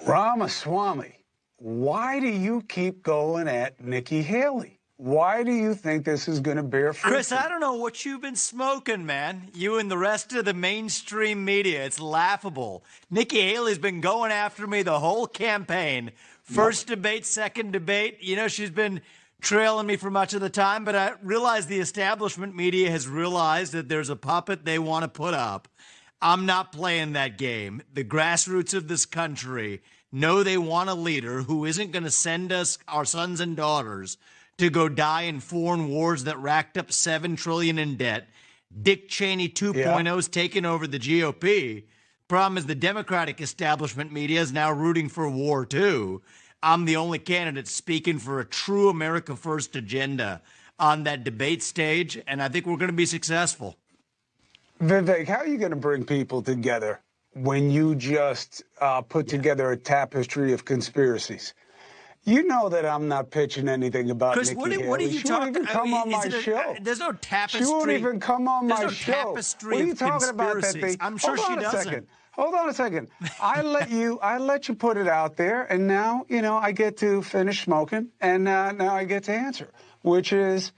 Ramaswamy, why do you keep going at Nikki Haley? Why do you think this is going to bear fruit? Chris, I don't know what you've been smoking, man. You and the rest of the mainstream media. It's laughable. Nikki Haley's been going after me the whole campaign. First debate, second debate. You know, she's been trailing me for much of the time, but I realize the establishment media has realized that there's a puppet they want to put up. I'm not playing that game. The grassroots of this country know they want a leader who isn't going to send us, our sons and daughters, to go die in foreign wars that racked up $7 trillion in debt. Dick Cheney 2.0's taken over the GOP. Problem is the Democratic establishment media is now rooting for war, too. I'm the only candidate speaking for a true America First agenda on that debate stage, and I think we're going to be successful. Vivek, how are you going to bring people together when you just put together a tapestry of conspiracies? You know that I'm not pitching anything about Chris, Nikki what are Haley. you She won't even come on my show. There's no tapestry. She won't even come on my no show. Tapestry what are you of talking about that thing? I'm sure she doesn't. Hold on a second. I let you put it out there, and now, you know, I get to finish smoking, and now I get to answer, which is,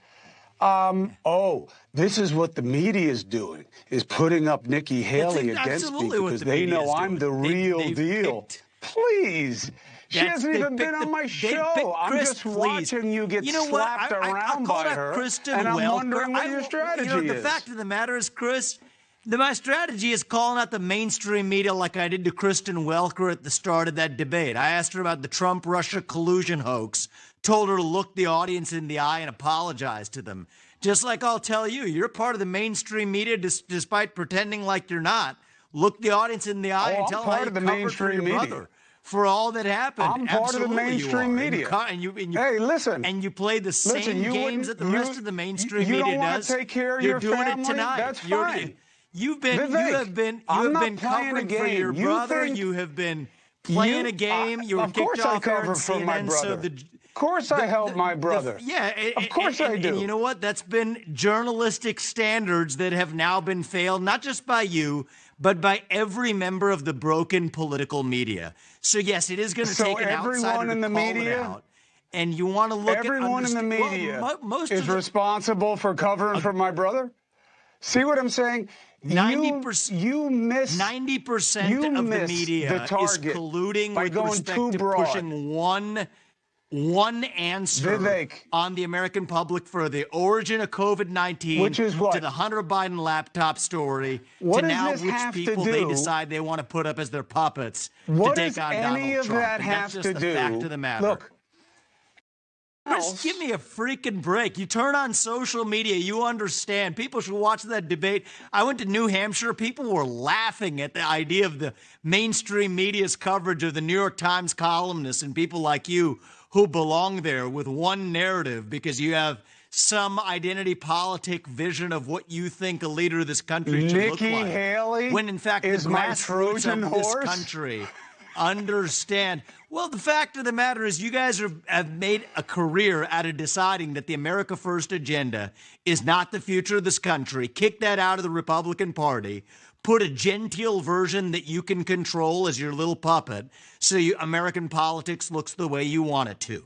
this is what the media is doing, is putting up Nikki Haley against me because they know I'm the real deal. Please. She hasn't even been on my show. I'm just watching you get slapped around by her, and I'm wondering what your strategy is. The fact of the matter is, Chris, my strategy is calling out the mainstream media like I did to Kristen Welker at the start of that debate. I asked her about the Trump-Russia collusion hoax, told her to look the audience in the eye and apologize to them. Just like I'll tell you, you're part of the mainstream media despite pretending like you're not. Look the audience in the eye and tell them how you covered for your brother. For all that happened. I'm part of the mainstream media. Hey, listen. And you play the same games that the rest of the mainstream media does. You don't want to take care of your family? You're doing it tonight. That's fine. You have been covering for your brother. You have been playing a game. You were kicked off air on CNN. Of course I helped my brother. Of course I do. And you know what? That's been journalistic standards that have now been failed, not just by you, but by every member of the broken political media. So yes, it is going to take an outsider to call it out. And you want to look at everyone in the media is responsible for covering for my brother. See what I'm saying? 90% you miss 90% of the media is colluding with respect to pushing one answer on the American public for the origin of COVID-19, which is what? To the Hunter Biden laptop story, to now which people they decide they want to put up as their puppets to take on Donald Trump. What does any of that have to do? That's just the fact of the matter. Look. Just give me a freaking break. You turn on social media, you understand. People should watch that debate. I went to New Hampshire. People were laughing at the idea of the mainstream media's coverage of the New York Times columnists and people like you who belong there with one narrative because you have some identity politic vision of what you think a leader of this country should look like. Nikki Haley when in fact is the grassroots of this country understand. Well, the fact of the matter is you guys have made a career out of deciding that the America First agenda is not the future of this country. Kick that out of the Republican Party. Put a genteel version that you can control as your little puppet so American politics looks the way you want it to.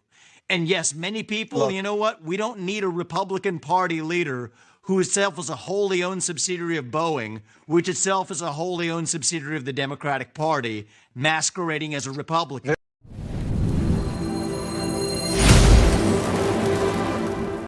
And yes, many people, you know what? We don't need a Republican Party leader who itself is a wholly owned subsidiary of Boeing, which itself is a wholly owned subsidiary of the Democratic Party, masquerading as a Republican.